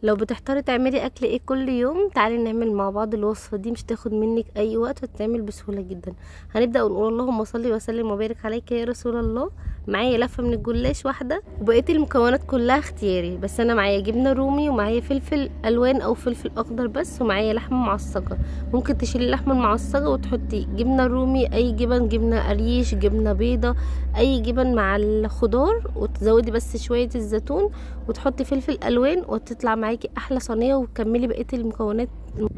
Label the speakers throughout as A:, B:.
A: لو بتحتاري تعملي اكل ايه كل يوم، تعالي نعمل مع بعض الوصفه دي. مش تاخد منك اي وقت وتتعمل بسهوله جدا. هنبدا ونقول اللهم صل وسلم وبارك عليك يا رسول الله. معايا لفه من الجلاش واحده، وبقيه المكونات كلها اختياري، بس انا معايا جبنه رومي ومعايا فلفل الوان او فلفل اخضر بس، ومعايا لحمه معصجه. ممكن تشيلي اللحمه المعصجه وتحطي جبنه رومي، اي جبن، جبنه قريش، جبنه بيضه، اي جبن مع الخضار، وتزودي بس شويه الزيتون وتحطي فلفل الوان، وتطلع معاكي احلى صينيه. وتكملي بقيه المكونات.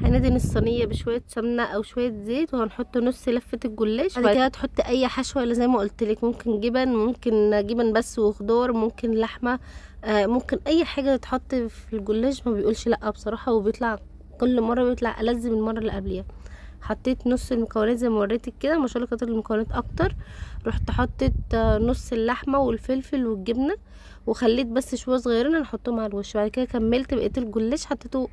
A: هندهن الصينيه بشويه سمنه او شويه زيت، وهنحط نص لفه الجلاش. بعد كده هتحطي اي حشوه اللي زي ما قلت لك، ممكن جبن، ممكن جبن بس وخضار، ممكن لحمه، ممكن اي حاجه تتحط في الجلاش. ما بيقولش لا بصراحه، وبيطلع كل مره بيطلع ألذ من المره اللي قبليها. حطيت نص المكونات زي ما وريتك كده، ما شاء الله كتر المكونات اكتر. رحت حطيت نص اللحمه والفلفل والجبنه، وخليت بس شويه صغيرين نحطهم على الوش. بعد كده كملت بقيه الجلاش، حطيته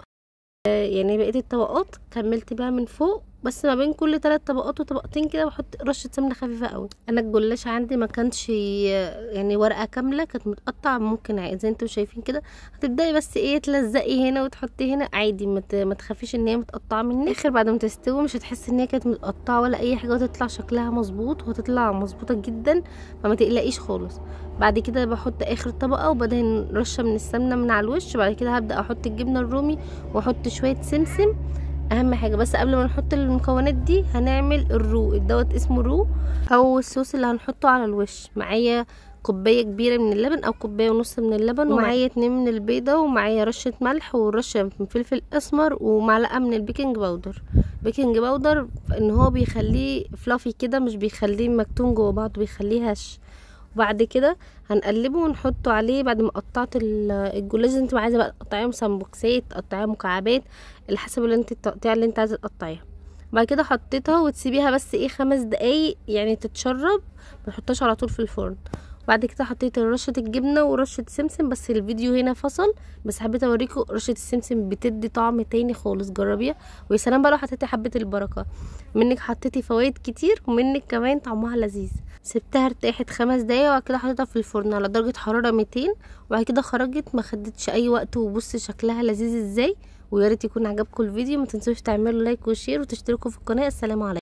A: يعني بقيه الطبقات كملت بقى من فوق، بس ما بين كل 3 طبقات وطبقتين كده بحط رشه سمنه خفيفه قوي. انا الجلاش عندي ما كانش يعني ورقه كامله، كانت متقطعه. ممكن عادي زي انتوا شايفين كده، هتبداي بس ايه تلزقي هنا وتحطي هنا عادي، ما تخافيش ان هي متقطعه منك. اخر بعد ما تستوي مش هتحسي ان هي كانت متقطعه ولا اي حاجه، وتطلع شكلها مظبوط وهتطلع مظبوطه جدا، فما تقلقيش خالص. بعد كده بحط اخر طبقه وبدهن رشه من السمنه من على الوش. بعد كده هبدا احط الجبنه الرومي واحط شويه سمسم. اهم حاجه بس قبل ما نحط المكونات دي هنعمل الرو دوت، اسمه رو او الصوص اللي هنحطه على الوش. معايا كوبايه كبيره من اللبن او كوبايه ونص من اللبن، ومعايا 2 من البيضه، ومعايا رشه ملح ورشه من فلفل اسمر، ومعلقه من البيكنج باودر. بيكنج باودر ان هو بيخليه فلافي كده، مش بيخليه مكتوم جوه بعض، بيخليه هش. وبعد كده هنقلبه ونحطه عليه. بعد ما قطعت الجلاش، انت عايزه بقى تقطعيهم سمبوكسات، تقطعيها مكعبات، على حسب اللي انت التقطيع اللي انت عايزه تقطعيها. بعد كده حطيتها وتسيبيها بس ايه 5 دقايق يعني تتشرب، ما تحطهاش على طول في الفرن. بعد كده حطيت رشه الجبنه ورشه سمسم، بس الفيديو هنا فصل، بس حبيت اوريكم رشه السمسم بتدي طعم تاني خالص، جربيها. ويا سلام بقى لو حطيتي حبه البركه، منك حطيتي فوائد كتير ومنك كمان طعمها لذيذ. سبتها ارتاحت 5 دقايق، وبعد كده حطيتها في الفرن على درجه حراره 200. وبعد كده خرجت، ما خدتش اي وقت، وبصي شكلها لذيذ ازاي. ويا ريت يكون عجبكم الفيديو، ما تنسوش تعملوا لايك وشير وتشتركوا في القناه. السلام عليكم.